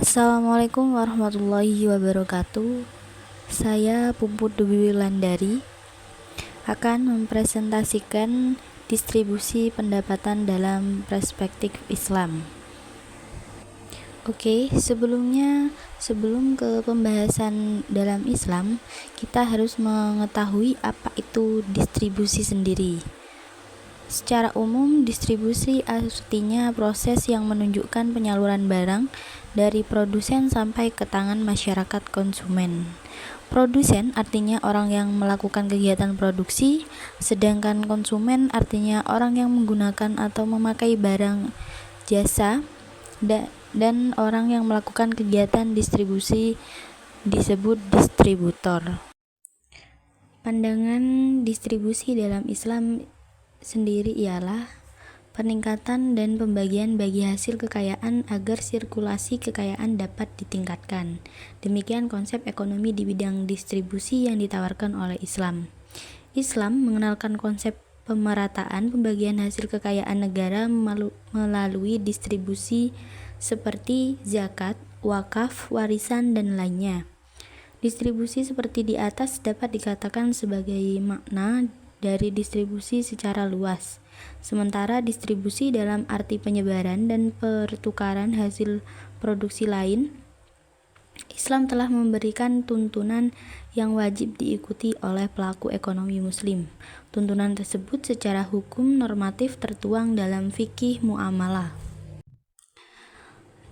Assalamualaikum warahmatullahi wabarakatuh. Saya Puput Dewi Wulandari akan mempresentasikan distribusi pendapatan dalam perspektif Islam. Oke, sebelum ke pembahasan dalam Islam, kita harus mengetahui apa itu distribusi sendiri. Secara umum, distribusi artinya proses yang menunjukkan penyaluran barang dari produsen sampai ke tangan masyarakat konsumen. Produsen artinya orang yang melakukan kegiatan produksi, sedangkan konsumen artinya orang yang menggunakan atau memakai barang jasa dan orang yang melakukan kegiatan distribusi disebut distributor. Pandangan distribusi dalam Islam sendiri ialah peningkatan dan pembagian bagi hasil kekayaan agar sirkulasi kekayaan dapat ditingkatkan. Demikian konsep ekonomi di bidang distribusi yang ditawarkan oleh Islam. Islam mengenalkan konsep pemerataan pembagian hasil kekayaan negara melalui distribusi seperti zakat, wakaf, warisan, dan lainnya. Distribusi seperti di atas dapat dikatakan sebagai makna dari distribusi secara luas. Sementara distribusi dalam arti penyebaran dan pertukaran hasil produksi lain, Islam telah memberikan tuntunan yang wajib diikuti oleh pelaku ekonomi muslim. Tuntunan tersebut secara hukum normatif tertuang dalam fikih muamalah.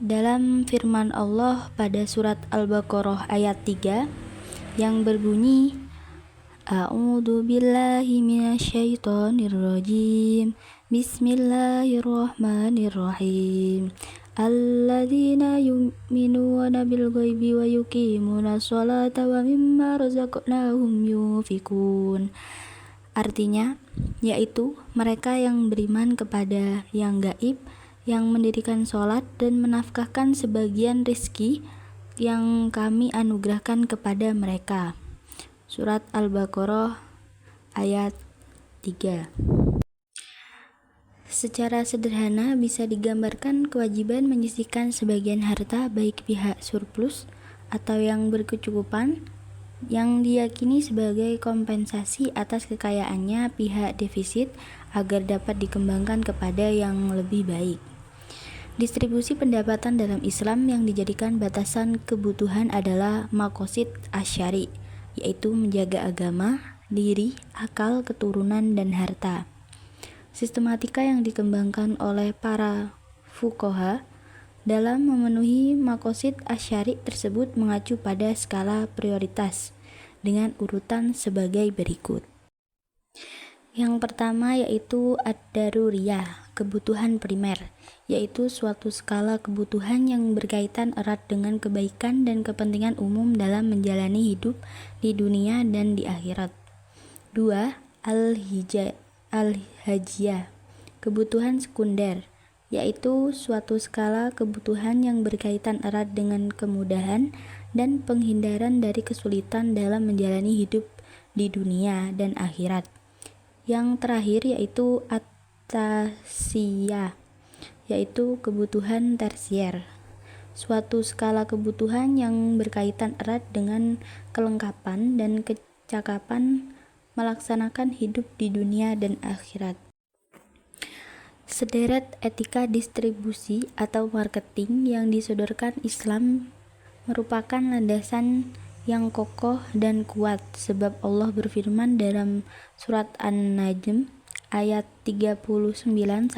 Dalam firman Allah pada surat Al-Baqarah ayat 3 yang berbunyi, A'udzu billahi minasyaitonir rajim. Bismillahirrahmanirrahim. Alladzina yu'minuna bil ghaibi wa yuqimuna sholata wa mimma razaqnahum yunfikun. Artinya, yaitu mereka yang beriman kepada yang gaib, yang mendirikan sholat dan menafkahkan sebagian rezeki yang kami anugerahkan kepada mereka. Surat Al-Baqarah ayat 3. Secara sederhana bisa digambarkan kewajiban menyisihkan sebagian harta baik pihak surplus atau yang berkecukupan yang diyakini sebagai kompensasi atas kekayaannya pihak defisit agar dapat dikembangkan kepada yang lebih baik. Distribusi pendapatan dalam Islam yang dijadikan batasan kebutuhan adalah maqasid asyari, yaitu menjaga agama, diri, akal, keturunan, dan harta. Sistematika yang dikembangkan oleh para fuqaha dalam memenuhi maqasid asyari tersebut mengacu pada skala prioritas dengan urutan sebagai berikut. Yang pertama yaitu ad-daruriyah, kebutuhan primer, yaitu suatu skala kebutuhan yang berkaitan erat dengan kebaikan dan kepentingan umum dalam menjalani hidup di dunia dan di akhirat. 2. Al-hajiyah, kebutuhan sekunder, yaitu suatu skala kebutuhan yang berkaitan erat dengan kemudahan dan penghindaran dari kesulitan dalam menjalani hidup di dunia dan akhirat. Yang terakhir yaitu at-tasiyah, yaitu kebutuhan tersier, suatu skala kebutuhan yang berkaitan erat dengan kelengkapan dan kecakapan melaksanakan hidup di dunia dan akhirat. Sederet etika distribusi atau marketing yang disodorkan Islam merupakan landasan yang kokoh dan kuat, sebab Allah berfirman dalam surat An-Najm ayat 39-41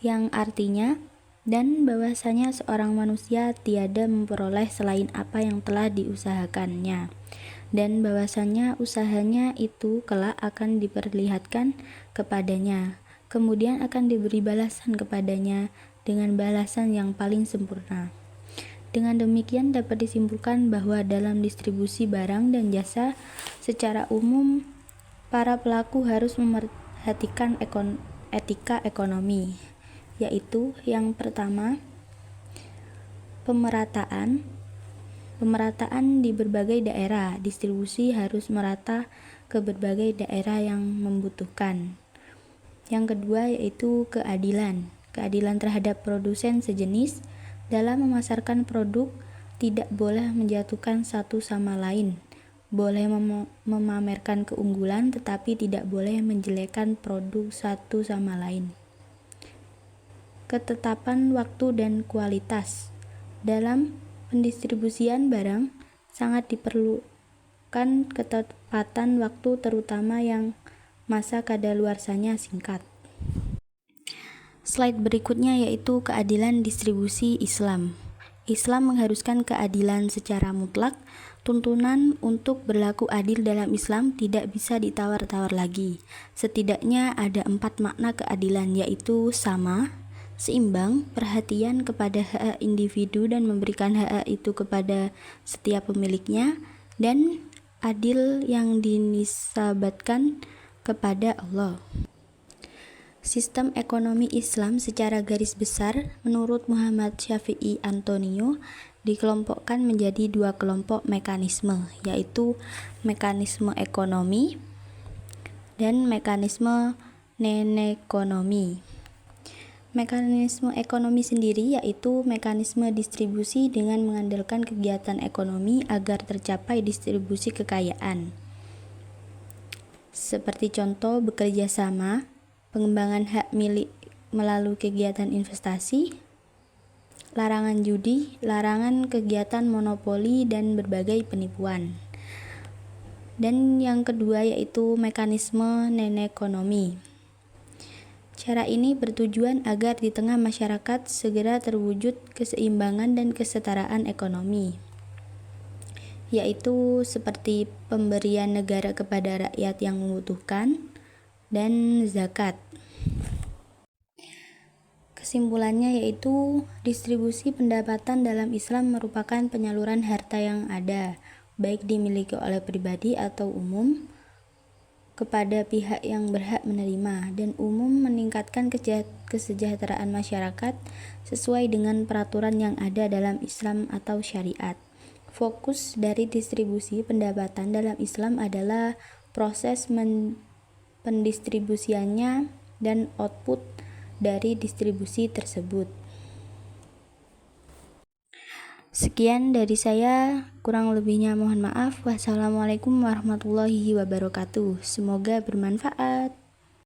yang artinya, dan bahwasanya seorang manusia tiada memperoleh selain apa yang telah diusahakannya, dan bahwasanya usahanya itu kelak akan diperlihatkan kepadanya, kemudian akan diberi balasan kepadanya dengan balasan yang paling sempurna. Dengan demikian dapat disimpulkan bahwa dalam distribusi barang dan jasa secara umum para pelaku harus memperhatikan etika ekonomi, yaitu yang pertama pemerataan di berbagai daerah. Distribusi harus merata ke berbagai daerah yang membutuhkan. Yang kedua yaitu keadilan terhadap produsen sejenis, Dalam memasarkan produk, tidak boleh menjatuhkan satu sama lain. Boleh memamerkan keunggulan, tetapi tidak boleh menjelekkan produk satu sama lain. Ketetapan waktu dan kualitas. Dalam pendistribusian barang, sangat diperlukan ketepatan waktu, terutama yang masa kadaluarsanya singkat. Slide berikutnya yaitu keadilan distribusi Islam. Islam mengharuskan keadilan secara mutlak. Tuntunan untuk berlaku adil dalam Islam tidak bisa ditawar-tawar lagi. Setidaknya ada 4 makna keadilan, yaitu sama, seimbang, perhatian kepada hak individu dan memberikan hak itu kepada setiap pemiliknya, dan adil yang dinisabatkan kepada Allah. Sistem ekonomi Islam secara garis besar, menurut Muhammad Syafi'i Antonio, dikelompokkan menjadi 2 kelompok mekanisme, yaitu mekanisme ekonomi dan mekanisme non-ekonomi. Mekanisme ekonomi sendiri yaitu mekanisme distribusi dengan mengandalkan kegiatan ekonomi agar tercapai distribusi kekayaan. Seperti contoh bekerja sama, pengembangan hak milik melalui kegiatan investasi, larangan judi, larangan kegiatan monopoli, dan berbagai penipuan. Dan yang kedua yaitu mekanisme non-ekonomi. Cara ini bertujuan agar di tengah masyarakat segera terwujud keseimbangan dan kesetaraan ekonomi, yaitu seperti pemberian negara kepada rakyat yang membutuhkan dan zakat. Kesimpulannya yaitu distribusi pendapatan dalam Islam merupakan penyaluran harta yang ada, baik dimiliki oleh pribadi atau umum, kepada pihak yang berhak menerima, dan umum meningkatkan kesejahteraan masyarakat sesuai dengan peraturan yang ada dalam Islam atau syariat. Fokus dari distribusi pendapatan dalam Islam adalah proses pendistribusiannya dan output dari distribusi tersebut. Sekian dari saya, kurang lebihnya mohon maaf. Wassalamualaikum warahmatullahi wabarakatuh. Semoga bermanfaat.